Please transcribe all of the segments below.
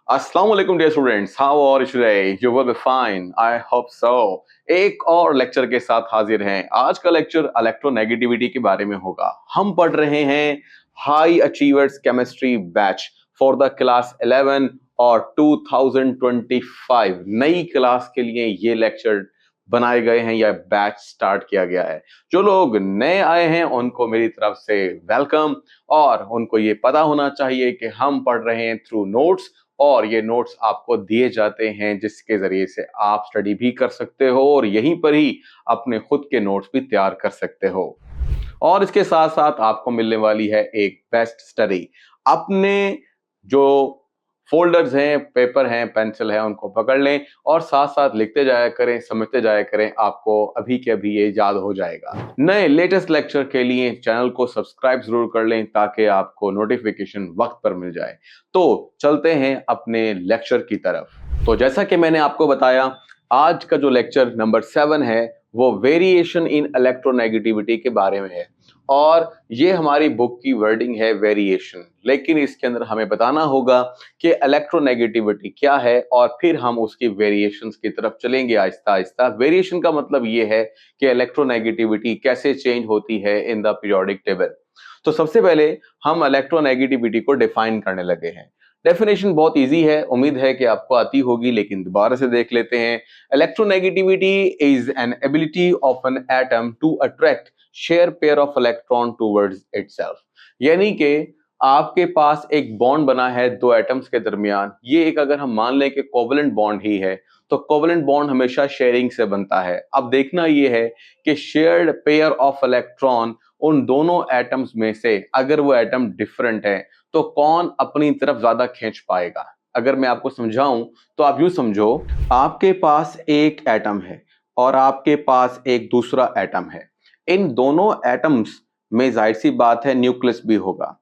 अस्सलाम वालेकुम dear students, how are you today? You will be fine, I hope so. एक और lecture के साथ हाजिर हैं। आज का लेक्चर इलेक्ट्रोनेगेटिविटी के बारे में होगा। हम पढ़ रहे हैं high achievers chemistry batch for the class 11 और 2025 नई क्लास के लिए ये लेक्चर बनाए गए हैं या बैच स्टार्ट किया गया है। जो लोग नए आए हैं उनको मेरी तरफ से वेलकम, और उनको ये पता होना चाहिए कि हम पढ़ रहे हैं थ्रू नोट्स, और ये नोट्स आपको दिए जाते हैं जिसके जरिए से आप स्टडी भी कर सकते हो और यहीं पर ही अपने खुद के नोट्स भी तैयार कर सकते हो। और इसके साथ साथ आपको मिलने वाली है एक बेस्ट स्टडी। अपने जो फोल्डर्स हैं, पेपर हैं, पेंसिल है, उनको पकड़ लें और साथ साथ लिखते जाया करें, समझते जाया करें। आपको अभी के अभी ये याद हो जाएगा। नए लेटेस्ट लेक्चर के लिए चैनल को सब्सक्राइब जरूर कर लें ताकि आपको नोटिफिकेशन वक्त पर मिल जाए। तो चलते हैं अपने लेक्चर की तरफ। तो जैसा कि मैंने आपको बताया, आज का जो लेक्चर नंबर 7 है वो वेरिएशन इन इलेक्ट्रोनेगेटिविटी के बारे में है। और ये हमारी बुक की वर्डिंग है वेरिएशन, लेकिन इसके अंदर हमें बताना होगा कि इलेक्ट्रोनेगेटिविटी क्या है और फिर हम उसकी वेरिएशंस की तरफ चलेंगे आहिस्ता आहिस्ता। वेरिएशन का मतलब ये है कि इलेक्ट्रोनेगेटिविटी कैसे चेंज होती है इन द पीरियोडिक टेबल। तो सबसे पहले हम इलेक्ट्रोनेगेटिविटी को डिफाइन करने लगे हैं। डेफिनेशन बहुत इजी है, उम्मीद है कि आपको आती होगी, लेकिन दोबारा से देख लेते हैं। Electronegativity is an ability of an atom to attract share pair of electron towards itself. यानी कि आपके पास एक बॉन्ड बना है दो एटम्स के दरमियान। ये एक अगर हम मान लें कि कोवलेंट बॉन्ड ही है, तो कोवलेंट बॉन्ड हमेशा शेयरिंग से बनता है। अब देखना ये है कि शेयर्ड पेयर ऑफ इलेक्ट्रॉन उन दोनों एटम्स में से अगर वो एटम डिफरेंट है तो कौन अपनी तरफ ज्यादा खींच पाएगा। अगर मैं आपको समझाऊं तो आप यूं समझो, आपके पास एक एटम है और आपके पास एक दूसरा एटम है। इन दोनों एटम्स में जाहिर सी बात है न्यूक्लियस भी होगा।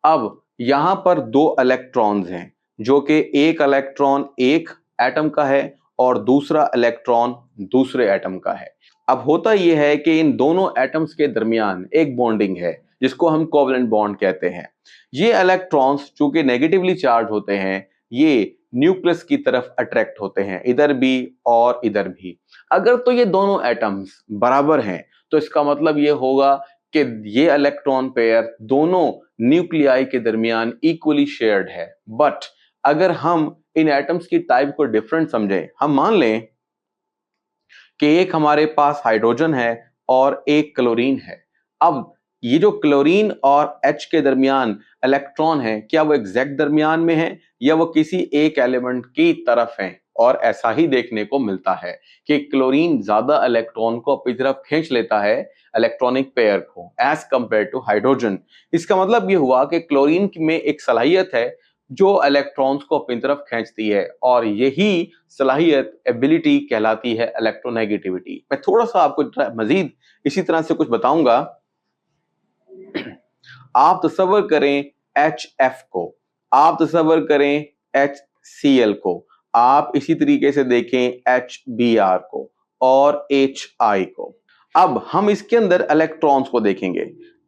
अब यहां पर दो इलेक्ट्रॉन्स हैं, जो कि एक इलेक्ट्रॉन एक एटम का है और दूसरा इलेक्ट्रॉन दूसरे एटम का है। अब होता यह है कि इन दोनों एटम्स के दरमियान एक बॉन्डिंग है जिसको हम कोवलेंट बॉन्ड कहते हैं। ये इलेक्ट्रॉन्स चूंकि नेगेटिवली चार्ज होते हैं, ये न्यूक्लियस की तरफ अट्रैक्ट होते हैं, इधर भी और इधर भी। अगर तो ये दोनों एटम्स बराबर हैं तो इसका मतलब ये होगा कि ये इलेक्ट्रॉन पेयर दोनों न्यूक्लियाई के दरमियान इक्वली शेयर्ड है। बट अगर हम इन एटम्स की टाइप को डिफरेंट समझें, हम मान लें कि एक हमारे पास हाइड्रोजन है और एक क्लोरीन है। अब ये जो क्लोरीन और H के दरमियान इलेक्ट्रॉन है, क्या वो एग्जैक्ट दरमियान में है या वो किसी एक एलिमेंट की तरफ है? और ऐसा ही देखने को मिलता है कि क्लोरीन ज्यादा इलेक्ट्रॉन को अपनी तरफ खींच लेता है, इलेक्ट्रॉनिक पेयर को, एज कंपेयर टू हाइड्रोजन। इसका मतलब ये हुआ कि क्लोरीन में एक सलाहियत है जो इलेक्ट्रॉन्स को अपनी तरफ खींचती है, और यही सलाहियत एबिलिटी कहलाती है इलेक्ट्रोनेगेटिविटी। मैं थोड़ा सा आपको मजीद इसी तरह से कुछ बताऊंगा। आप तसव्वुर करें HF को, आप तसव्वुर करें HCl को, आप इसी तरीके से देखें HBr को और HI को। अब हम इसके अंदर इलेक्ट्रॉन्स को देखेंगे।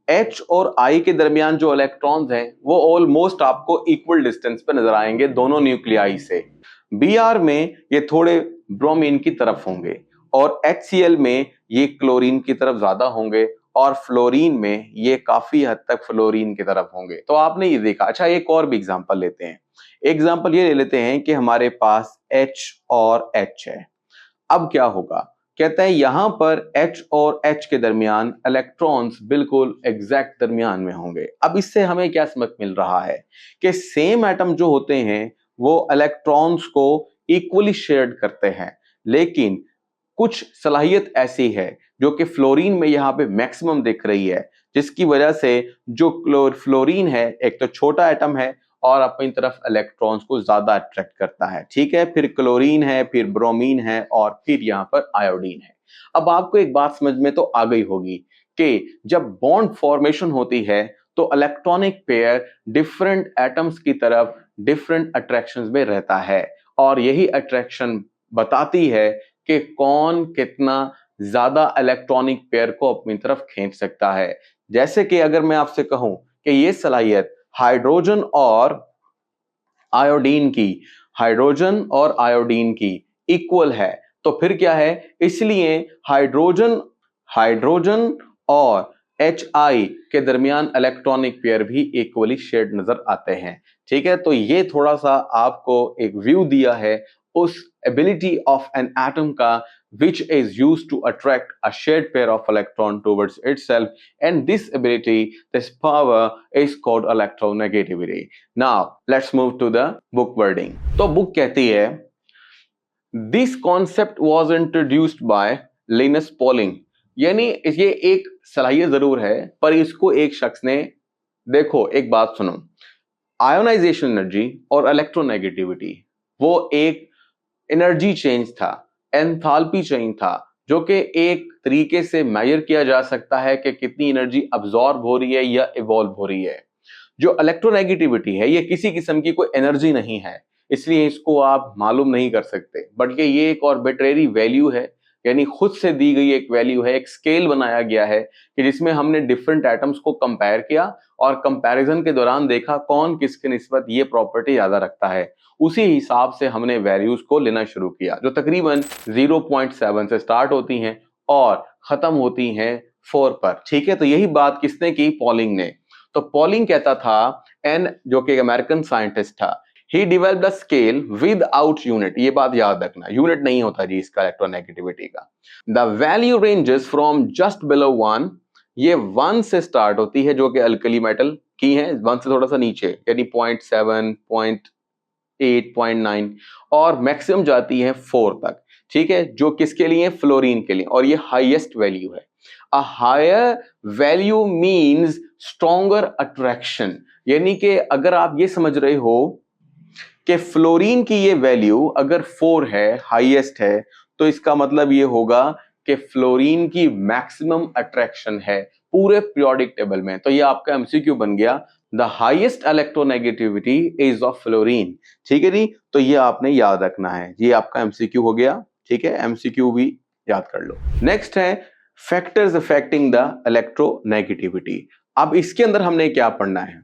H और I के दरमियान जो इलेक्ट्रॉन्स हैं वो ऑलमोस्ट आपको इक्वल डिस्टेंस पे नजर आएंगे दोनों न्यूक्लियाई से। Br में ये थोड़े ब्रोमीन की तरफ होंगे और HCl में ये क्लोरीन की तरफ ज्यादा होंगे और फ्लोरीन में ये काफी हद तक फ्लोरीन की तरफ होंगे। तो आपने ये देखा। अच्छा, एक और भी एग्जांपल लेते हैं। एग्जांपल ये ले लेते हैं कि हमारे पास H और H है। अब क्या होगा? कहता है यहां पर H और H के दरमियान इलेक्ट्रॉन्स बिल्कुल एग्जैक्ट दरमियान में होंगे। अब इससे हमें क्या समझ मिल रहा है कि सेम एटम जो होते हैं वो इलेक्ट्रॉन्स को इक्वली शेयर्ड करते हैं, लेकिन कुछ सलाहियत ऐसी है जो कि फ्लोरीन में यहाँ पे मैक्सिमम दिख रही है, जिसकी वजह से जो फ्लोरीन है एक तो छोटा एटम है और अपनी तरफ इलेक्ट्रॉन्स को ज्यादा अट्रैक्ट करता है। ठीक है, फिर क्लोरीन है, फिर ब्रोमीन है और फिर यहाँ पर आयोडीन है। अब आपको एक बात समझ में तो आ गई होगी कि जब बॉन्ड फॉर्मेशन होती है तो इलेक्ट्रॉनिक पेयर डिफरेंट एटम्स की तरफ डिफरेंट अट्रैक्शंस में रहता है, और यही अट्रैक्शन बताती है कि कौन कितना ज्यादा इलेक्ट्रॉनिक पेयर को अपनी तरफ खींच सकता है। जैसे कि अगर मैं आपसे कहूं कि ये सलाहियत हाइड्रोजन और आयोडीन की हाइड्रोजन और आयोडीन की इक्वल है, तो फिर क्या है, इसलिए हाइड्रोजन हाइड्रोजन और HI के दरमियान इलेक्ट्रॉनिक पेयर भी इक्वली शेयर्ड नजर आते हैं। ठीक है, तो ये थोड़ा सा आपको एक व्यू दिया है उस एबिलिटी ऑफ एन एटम का which is used to attract a shared pair of electron towards itself, and this ability, this power is called electronegativity. Now let's move to the book wording. तो book कहती है this concept was introduced by Linus Pauling, यानी ये एक सलाहियत जरूर है पर इसको एक शख्स ने, देखो एक बात सुनो, आयोनाइजेशन एनर्जी और इलेक्ट्रोनेगेटिविटी वो एक एनर्जी चेंज था, एंथैल्पी चेंज था, जो कि एक तरीके से मेजर किया जा सकता है कि कितनी एनर्जी अब्सॉर्ब हो रही है या इवॉल्व हो रही है। जो इलेक्ट्रोनेगेटिविटी है ये किसी किस्म की कोई एनर्जी नहीं है, इसलिए इसको आप मालूम नहीं कर सकते, बल्कि ये एक आर्बिट्रेरी वैल्यू है, यानी खुद से दी गई एक वैल्यू है, एक स्केल बनाया गया है कि जिसमें हमने डिफरेंट एटम्स को कंपेयर किया और कंपैरिजन के दौरान देखा कौन किसके निस्बत ये प्रॉपर्टी ज्यादा रखता है, उसी हिसाब से हमने वैल्यूज को लेना शुरू किया जो तकरीबन 0.7 से स्टार्ट होती हैं और खत्म होती हैं 4 पर। ठीक है, तो यही बात किसने की, पॉलिंग ने। तो पॉलिंग कहता था, एन जो कि एक अमेरिकन साइंटिस्ट था, he developed a scale without unit, ये बात याद रखना, यूनिट नहीं होता जी इसका इलेक्ट्रोनेगेटिविटी का। The value ranges from just below 1, ये 1 से स्टार्ट होती है जो कि अल्कली मेटल की है, 1 से थोड़ा सा नीचे यानी 0.7 0.8 0.9 और मैक्सिमम जाती है 4 तक। ठीक है, जो किसके लिए, फ्लोरीन के लिए, और ये हाईएस्ट वैल्यू है। A higher value means stronger attraction, यानी कि अगर आप ये समझ रहे हो कि फ्लोरीन की ये वैल्यू अगर 4 है, हाईएस्ट है, तो इसका मतलब ये होगा कि फ्लोरीन की मैक्सिमम अट्रैक्शन है पूरे पीरियोडिक टेबल में। तो ये आपका एमसीक्यू बन गया, the highest electronegativity is of fluorine. ठीक है जी, तो ये आपने याद रखना है, ये आपका एमसीक्यू हो गया। ठीक है, एमसीक्यू भी याद कर लो। नेक्स्ट है फैक्टर्स अफेक्टिंग द इलेक्ट्रोनेगेटिविटी। अब इसके अंदर हमने क्या पढ़ना है,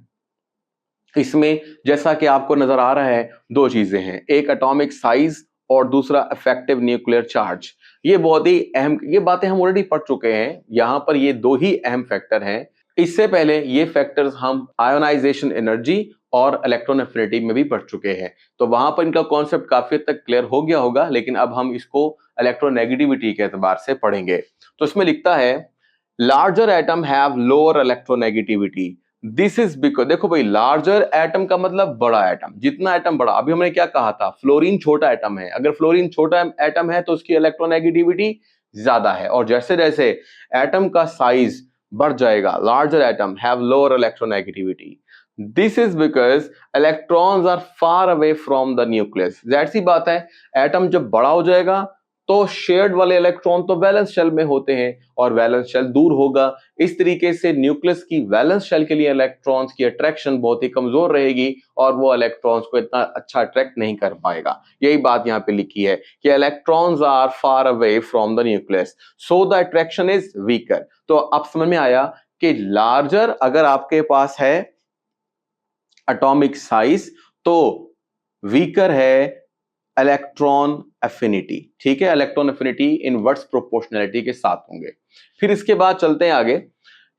इसमें जैसा कि आपको नजर आ रहा है दो चीजें हैं, एक एटॉमिक साइज और दूसरा इफेक्टिव न्यूक्लियर चार्ज। ये बहुत ही अहम, ये बातें हम ऑलरेडी पढ़ चुके हैं, यहां पर ये दो ही अहम फैक्टर हैं। इससे पहले ये फैक्टर्स हम आयोनाइजेशन एनर्जी और इलेक्ट्रॉन एफिनिटी में भी पढ़ चुके हैं, तो वहां पर इनका कॉन्सेप्ट काफी हद तक क्लियर हो गया होगा, लेकिन अब हम इसको इलेक्ट्रोनेगेटिविटी के एतबार से पढ़ेंगे। तो इसमें लिखता है larger atom have lower electronegativity, this is because, देखो भाई लार्जर एटम का मतलब बड़ा एटम, जितना एटम बड़ा, अभी हमने क्या कहा था, फ्लोरीन छोटा एटम है, अगर फ्लोरीन छोटा एटम है तो उसकी इलेक्ट्रोनेगेटिविटी ज्यादा है, और जैसे जैसे एटम का साइज बढ़ जाएगा, larger atom have lower electronegativity. This is because electrons are far away from the nucleus, जाहिर सी बात है एटम जब बड़ा हो जाएगा तो शेयर्ड वाले इलेक्ट्रॉन तो वैलेंस शेल में होते हैं और वैलेंस शेल दूर होगा, इस तरीके से न्यूक्लियस की वैलेंस शेल के लिए इलेक्ट्रॉन्स की अट्रैक्शन बहुत ही कमजोर रहेगी और वो इलेक्ट्रॉन्स को इतना अच्छा अट्रैक्ट नहीं कर पाएगा। यही बात यहाँ पे लिखी है कि electrons are far away from the nucleus so the attraction is weaker. तो अब समझ में आया कि लार्जर अगर आपके पास है एटॉमिक साइज तो वीकर है इलेक्ट्रॉन एफिनिटी। ठीक है, इलेक्ट्रॉन एफिनिटी इनवर्स प्रोपोर्शनैलिटी के साथ होंगे। फिर इसके बाद चलते हैं आगे,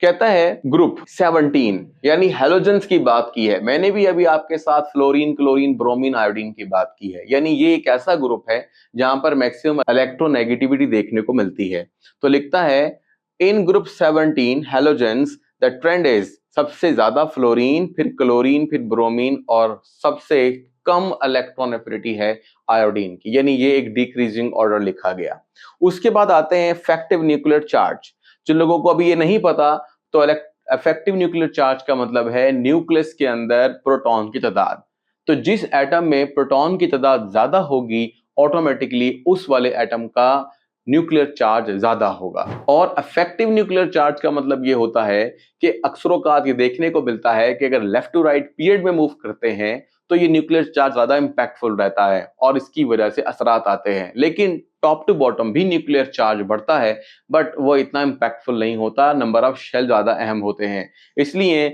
कहता है ग्रुप 17 यानी हैलोजेंस की बात की है, मैंने भी अभी आपके साथ फ्लोरीन क्लोरीन ब्रोमीन आयोडीन की बात की है, यानी ये एक ऐसा ग्रुप है जहां पर मैक्सिमम इलेक्ट्रोनेगेटिविटी देखने को मिलती है। तो लिखता है in group 17 halogens the trend is, सबसे ज्यादा फ्लोरीन, फिर क्लोरीन, फिर ब्रोमीन और सबसे कम इलेक्ट्रॉन एफिनिटी है आयोडीन की, यानी ये एक डिक्रीजिंग ऑर्डर लिखा गया। उसके बाद आते हैं इफेक्टिव न्यूक्लियर चार्ज। जिन लोगों को अभी ये नहीं पता, तो इफेक्टिव न्यूक्लियर चार्ज का मतलब है न्यूक्लियस के अंदर प्रोटॉन की तादाद। तो जिस एटम में प्रोटॉन की तादाद ज्यादा होगी ऑटोमेटिकली उस वाले एटम का न्यूक्लियर चार्ज ज्यादा होगा। और इफेक्टिव न्यूक्लियर चार्ज का मतलब ये होता है कि अक्सरोकात ये देखने को मिलता है कि अगर लेफ्ट टू राइट पीरियड में मूव करते हैं तो ये न्यूक्लियर चार्ज ज्यादा इंपैक्टफुल रहता है और इसकी वजह से असरात आते हैं, लेकिन टॉप टू बॉटम भी न्यूक्लियर चार्ज बढ़ता है बट वो इतना इंपैक्टफुल नहीं होता, नंबर ऑफ शेल ज्यादा अहम होते हैं। इसलिए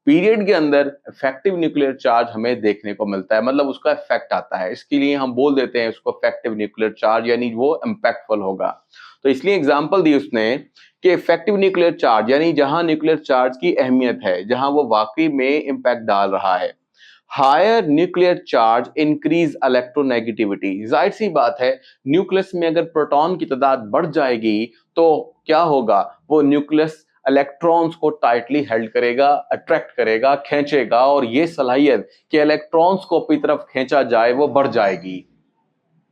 पीरियड के अंदर इफेक्टिव न्यूक्लियर चार्ज हमें देखने को मिलता है, मतलब उसका इफेक्ट आता है, इसके लिए हम बोल देते हैं उसको इफेक्टिव न्यूक्लियर चार्ज, यानी वो इम्पैक्टफुल होगा। तो इसलिए एग्जांपल दी उसने कि इफेक्टिव न्यूक्लियर चार्ज यानी जहां न्यूक्लियर चार्ज की अहमियत है, जहां वो वाकई में इम्पैक्ट डाल रहा है। Higher nuclear charge increase electronegativity, जाहिर सी बात है न्यूक्लियस में अगर प्रोटॉन की तादाद बढ़ जाएगी तो क्या होगा, वो न्यूक्लियस इलेक्ट्रॉन्स को टाइटली हेल्ड करेगा, अट्रैक्ट करेगा, खींचेगा, और ये सलाहियत कि इलेक्ट्रॉन्स को अपनी तरफ खींचा जाए वो बढ़ जाएगी।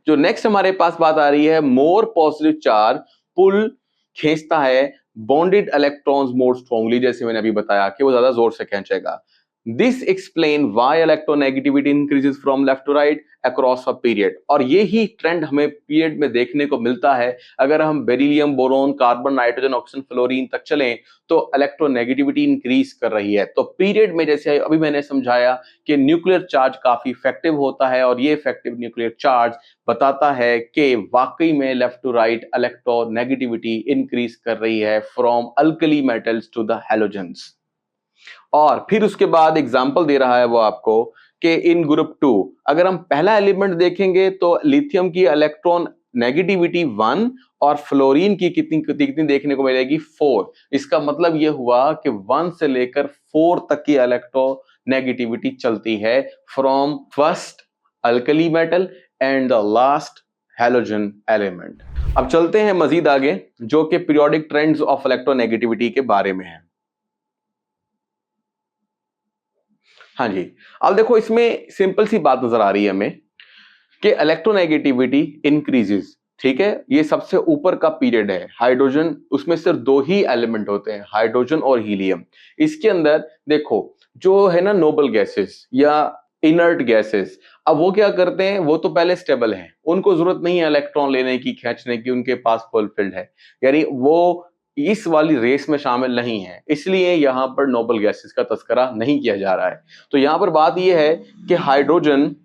जो नेक्स्ट हमारे पास बात आ रही है, मोर पॉजिटिव चार्ज पुल खींचता है बॉन्डेड इलेक्ट्रॉन्स मोर स्ट्रांगली, जैसे मैंने अभी बताया कि वो ज्यादा जोर से खींचेगा। This explain why electronegativity increases from left to right across a period, और ये ही ट्रेंड हमें पीरियड में देखने को मिलता है। अगर हम beryllium, boron, carbon, nitrogen, oxygen, fluorine तक चलें तो इलेक्ट्रोनेगेटिविटी इंक्रीज कर रही है। तो पीरियड में जैसे अभी मैंने समझाया कि न्यूक्लियर चार्ज काफी इफेक्टिव होता है, और ये इफेक्टिव न्यूक्लियर चार्ज बताता है कि वाकई में left to right electronegativity increase कर रही है from alkali metals to the halogens. और फिर उसके बाद एग्जांपल दे रहा है वो आपको कि इन ग्रुप 2 अगर हम पहला एलिमेंट देखेंगे तो लिथियम की इलेक्ट्रॉन नेगेटिविटी 1 और फ्लोरीन की कितनी कितनी देखने को मिलेगी 4। इसका मतलब यह हुआ कि 1 से लेकर 4 तक की इलेक्ट्रो नेगेटिविटी चलती है from first alkali metal and the last halogen element. अब चलते हैं मजीद आगे, जो कि पीरियोडिक ट्रेंड्स ऑफ इलेक्ट्रोनेगेटिविटी के बारे में है। हाँ जी, अब देखो इसमें सिंपल सी बात नजर आ रही है हमें कि इलेक्ट्रोनेगेटिविटी इंक्रीजेस, ठीक है, ये सबसे ऊपर का पीरियड है। हाइड्रोजन, उसमें सिर्फ दो ही एलिमेंट होते हैं, हाइड्रोजन और हीलियम। इसके अंदर देखो जो है ना नोबल गैसेस या इनर्ट गैसेस, अब वो क्या करते हैं, वो तो पहले स्टेबल हैं, उनको जरूरत नहीं है इलेक्ट्रॉन लेने की, खींचने की, उनके पास फुलफिल्ड है, यानी वो इस वाली रेस में शामिल नहीं है, इसलिए यहां पर नोबल गैसेस का तस्करा नहीं किया जा रहा है। तो यहां पर बात यह है कि हाइड्रोजन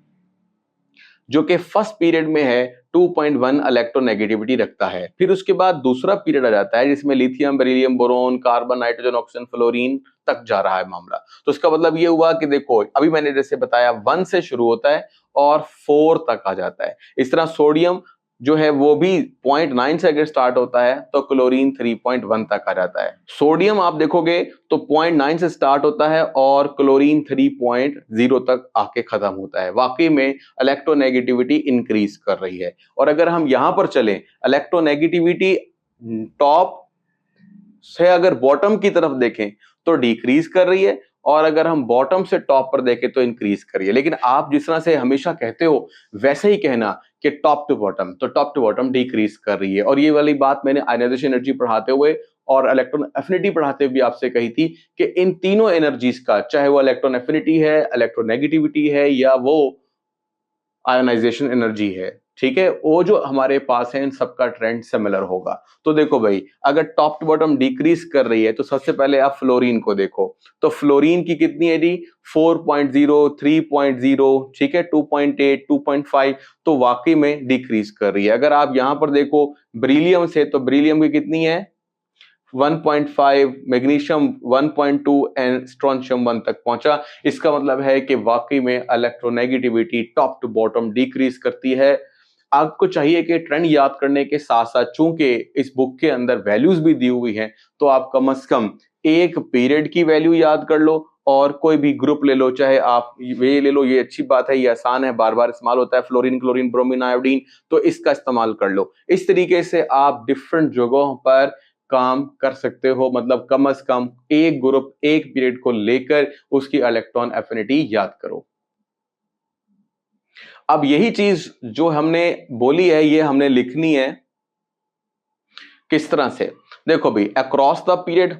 जो कि फर्स्ट पीरियड में है 2.1 इलेक्ट्रोनेगेटिविटी रखता है। फिर उसके बाद दूसरा पीरियड आ जाता है जिसमें lithium, beryllium, boron, carbon, nitrogen, oxygen, fluorine तक जा रहा है मामला। तो इसका मतलब ये हुआ कि देखो अभी मैंने जैसे बताया 1 से शुरू होता है और 4 तक आ जाता है। इस तरह सोडियम जो है वो भी 0.9 से अगर स्टार्ट होता है तो क्लोरीन 3.1 तक आ जाता है। सोडियम आप देखोगे तो 0.9 से स्टार्ट होता है और क्लोरीन 3.0 तक आके खत्म होता है। वाकई में इलेक्ट्रोनेगेटिविटी इंक्रीज कर रही है। और अगर हम यहां पर चलें, इलेक्ट्रोनेगेटिविटी टॉप से अगर बॉटम की तरफ देखें तो डिक्रीज कर रही है, और अगर हम बॉटम से टॉप पर देखें तो इंक्रीज कर रही है। लेकिन आप जिस तरह से हमेशा कहते हो वैसे ही कहना कि टॉप टू बॉटम, तो टॉप टू बॉटम डिक्रीज कर रही है। और ये वाली बात मैंने आयनाइजेशन एनर्जी पढ़ाते हुए और इलेक्ट्रॉन एफिनिटी पढ़ाते हुए भी आपसे कही थी कि इन तीनों एनर्जीज का, चाहे वो इलेक्ट्रॉन एफिनिटी है, इलेक्ट्रोनेगेटिविटी है, या वो आयोनाइजेशन एनर्जी है, ठीक है, वो जो हमारे पास है इन सबका ट्रेंड सिमिलर होगा। तो देखो भाई, अगर टॉप टू बॉटम डिक्रीज कर रही है तो सबसे पहले आप फ्लोरीन को देखो, तो फ्लोरीन की कितनी है जी 4.0, 3.0, ठीक है, 2.8, 2.5, तो वाकई में डिक्रीज कर रही है। अगर आप यहां पर देखो ब्रिलियम से, तो ब्रिलियम की कितनी है 1.5, मैग्नीशियम 1.2 एंड स्ट्रोंशियम 1 तक पहुंचा। इसका मतलब है कि वाकई में electronegativity top to bottom decrease करती है। आपको चाहिए कि ट्रेंड याद करने के साथ साथ, चूंकि इस बुक के अंदर वैल्यूज भी दी हुई हैं, तो आप कम से कम एक पीरियड की वैल्यू याद कर लो और कोई भी ग्रुप ले लो, चाहे आप ये ले लो, ये अच्छी बात है, ये आसान है, बार बार इस्तेमाल होता है, फ्लोरीन, क्लोरीन, ब्रोमीन, आयोडीन, तो इसका इस्तेमाल कर लो। इस तरीके से आप डिफरेंट जगहों पर काम कर सकते हो, मतलब कम से कम एक ग्रुप, एक पीरियड को लेकर उसकी इलेक्ट्रॉन एफिनिटी याद करो। अब यही चीज जो हमने बोली है ये हमने लिखनी है किस तरह से, देखो भाई अक्रॉस द पीरियड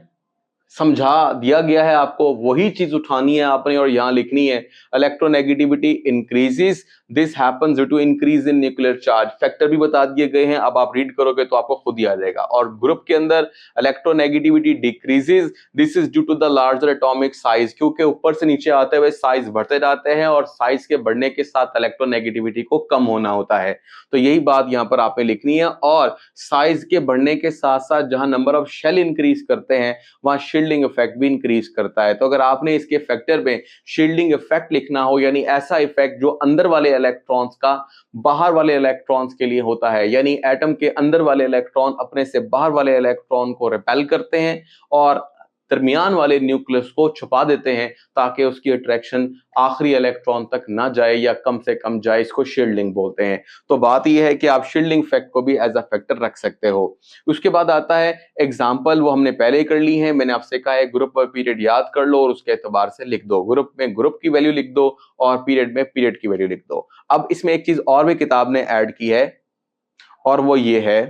समझा दिया गया है आपको, वही चीज उठानी है आपने और यहां लिखनी है। Electronegativity increases, this happens due to increase in nuclear charge, factor भी बता दिए गए हैं, अब आप रीड करोगे तो आपको खुद ही आ जाएगा। और ग्रुप के अंदर electronegativity decreases, this is due to the larger atomic size, क्योंकि ऊपर से नीचे आते हुए साइज बढ़ते जाते हैं और साइज के बढ़ने के साथ इलेक्ट्रोनेगेटिविटी को कम होना होता है। तो यही बात यहां पर आपने लिखनी है। और साइज के बढ़ने के साथ साथ जहां नंबर ऑफ शेल इंक्रीज करते हैं वहां शील्डिंग इफेक्ट भी इंक्रीज करता है। तो अगर आपने इसके फैक्टर में शील्डिंग इफेक्ट लिखना हो, यानी ऐसा इफेक्ट जो अंदर वाले इलेक्ट्रॉन्स का बाहर वाले इलेक्ट्रॉन्स के लिए होता है, यानी एटम के अंदर वाले इलेक्ट्रॉन अपने से बाहर वाले इलेक्ट्रॉन को रिपेल करते हैं और दरमियान वाले न्यूक्लियस को छुपा देते हैं ताकि उसकी अट्रैक्शन आखिरी इलेक्ट्रॉन तक ना जाए या कम से कम जाए, इसको शील्डिंग बोलते हैं। तो बात यह है कि आप शील्डिंग फैक्ट को भी एज अ फैक्टर रख सकते हो। उसके बाद आता है एग्जाम्पल, वो हमने पहले ही कर ली है। मैंने आपसे कहा है ग्रुप और पीरियड याद कर लो और उसके एतबार से लिख दो। ग्रुप में ग्रुप की वैल्यू लिख दो और पीरियड में पीरियड की वैल्यू लिख दो। अब इसमें एक चीज और भी किताब ने ऐड की है और वो ये है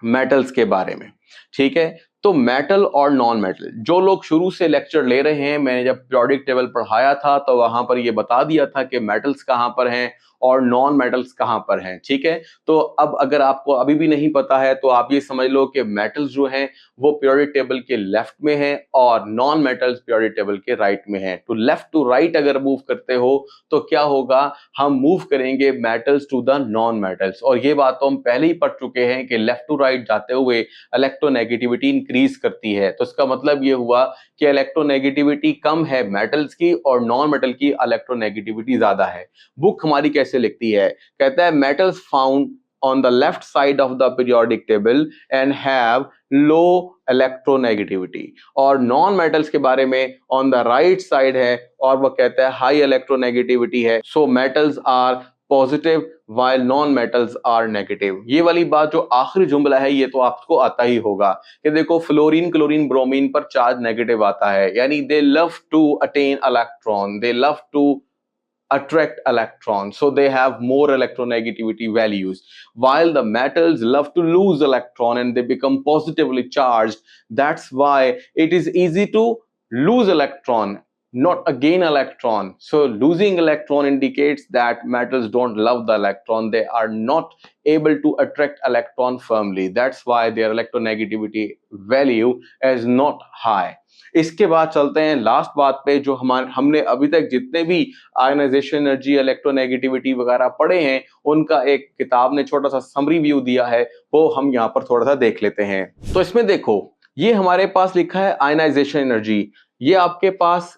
मेटल्स के बारे में। ठीक है, तो मेटल और नॉन मेटल, जो लोग शुरू से लेक्चर ले रहे हैं, मैंने जब पीरियोडिक टेबल पढ़ाया था तो वहां पर ये बता दिया था कि मेटल्स कहां पर हैं और नॉन मेटल्स कहां पर हैं। ठीक है, तो अब अगर आपको अभी भी नहीं पता है तो आप ये समझ लो कि मेटल्स जो हैं वो पीरियोडिक टेबल के लेफ्ट में हैं और नॉन मेटल्स पीरियोडिक टेबल के राइट में हैं। तो लेफ्ट टू राइट अगर मूव करते हो तो क्या होगा, हम मूव करेंगे metals to the non metals. और ये बात तो हम पहले ही पढ़ चुके हैं कि लेफ्ट टू राइट जाते हुए इलेक्ट्रोनेगेटिविटी इंक्रीज करती है। तो इसका मतलब ये हुआ कि इलेक्ट्रोनेगेटिविटी कम है मेटल्स की और नॉन मेटल की इलेक्ट्रोनेगेटिविटी ज्यादा है। बुक हमारी कैसे लिखती है, कहता है metals found on the left side of the periodic table and have low electronegativity, और नॉन मेटल्स के बारे में on the right side है और वो कहता है हाई इलेक्ट्रोनेगेटिविटी है। So metals are positive while non metals are negative. ये वाली बात जो आखिरी जुमला है ये तो आपको आता ही होगा कि देखो फ्लोरीन क्लोरीन ब्रोमीन पर चार्ज नेगेटिव आता है, यानी they love to attain electron, they love to attract electrons, so they have more electronegativity values, while the metals love to lose electron and they become positively charged. That's why it is easy to lose electron, not a gain electron. So losing electron indicates that metals don't love the electron, they are not able to attract electron firmly. That's why their electronegativity value is not high. इसके बाद चलते हैं last बात पे, जो हमने अभी तक जितने भी आयनाइजेशन एनर्जी इलेक्ट्रोनेगेटिविटी वगैरह पढ़े हैं उनका एक किताब ने छोटा सा समरी व्यू दिया है, वो हम यहाँ पर थोड़ा सा देख लेते हैं। तो इसमें देखो ये हमारे पास लिखा है आयनाइजेशन एनर्जी, ये आपके पास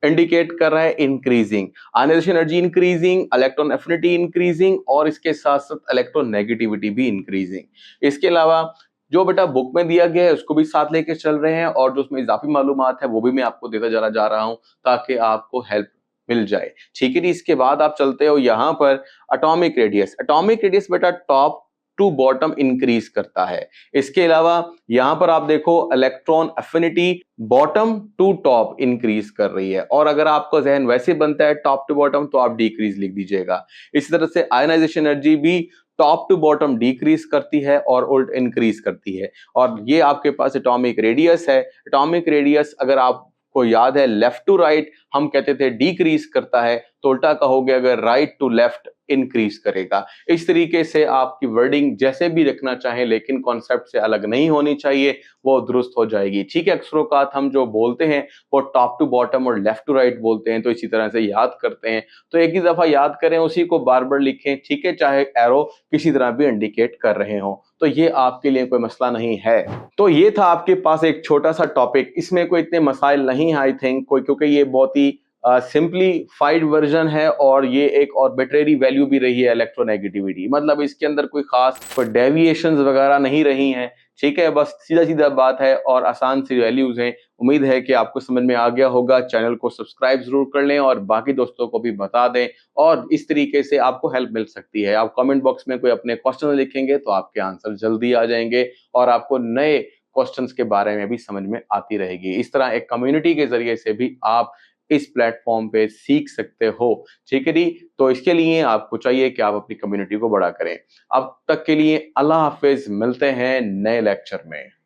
इंडिकेट कर रहा है increasing ionization energy, increasing electron affinity increasing और इसके साथ साथ इलेक्ट्रोनेगेटिविटी भी इंक्रीजिंग। इसके अलावा जो बेटा बुक में दिया गया है उसको भी साथ लेके चल रहे हैं और जो उसमें इजाफी मालूमात है वो भी मैं आपको देता जा रहा हूं ताकि आपको हेल्प मिल जाए। ठीक है जी, इसके बाद आप चलते हो यहाँ पर एटॉमिक रेडियस। एटॉमिक रेडियस बेटा टॉप टू बॉटम इंक्रीज करता है। इसके अलावा यहाँ पर आप देखो electron affinity bottom to top increase कर रही है, और अगर आपका जहन वैसे बनता है टॉप टू बॉटम तो आप डिक्रीज लिख दीजिएगा। इसी तरह से आयनाइजेशन एनर्जी भी टॉप टू बॉटम डिक्रीज करती है और उल्ट इंक्रीज करती है। और ये आपके पास एटॉमिक रेडियस है। एटॉमिक रेडियस अगर आपको याद है लेफ्ट टू राइट हम कहते थे डिक्रीज करता है, तो उल्टा कहोगे अगर राइट टू लेफ्ट इंक्रीज करेगा। इस तरीके से आपकी वर्डिंग जैसे भी रखना चाहे लेकिन कॉन्सेप्ट से अलग नहीं होनी चाहिए, वो दुरुस्त हो जाएगी। ठीक है, अक्सर औकात हम जो बोलते हैं वो टॉप टू बॉटम और लेफ्ट टू राइट बोलते हैं, तो इसी तरह से याद करते हैं तो एक ही दफा याद करें, उसी को बार बार लिखें। ठीक है, चाहे एरो किसी तरह भी इंडिकेट कर रहे हो तो ये आपके लिए कोई मसला नहीं है। तो ये था आपके पास एक छोटा सा टॉपिक, इसमें कोई इतने मसाइल नहीं है आई थिंक कोई, क्योंकि ये बहुत ही सिंपलीफाइड वर्जन है और ये एक आर्बिट्रेरी वैल्यू भी रही है इलेक्ट्रोनेगेटिविटी, मतलब इसके अंदर कोई खास कोई डेविएशंस वगैरह नहीं रही हैं। ठीक है, बस सीधा सीधा बात है और आसान सी वैल्यूज हैं। उम्मीद है कि आपको समझ में आ गया होगा। चैनल को सब्सक्राइब जरूर कर लें और बाकी दोस्तों को भी बता दें, और इस तरीके से आपको हेल्प मिल सकती है। आप कमेंट बॉक्स में कोई अपने क्वेश्चन लिखेंगे तो आपके आंसर जल्दी आ जाएंगे और आपको नए क्वेश्चंस के बारे में भी समझ में आती रहेगी। इस तरह एक कम्युनिटी के जरिए से भी आप इस प्लेटफॉर्म पे सीख सकते हो। ठीक है जी, तो इसके लिए आपको चाहिए कि आप अपनी कम्युनिटी को बड़ा करें। अब तक के लिए अल्लाह हाफिज, मिलते हैं नए लेक्चर में।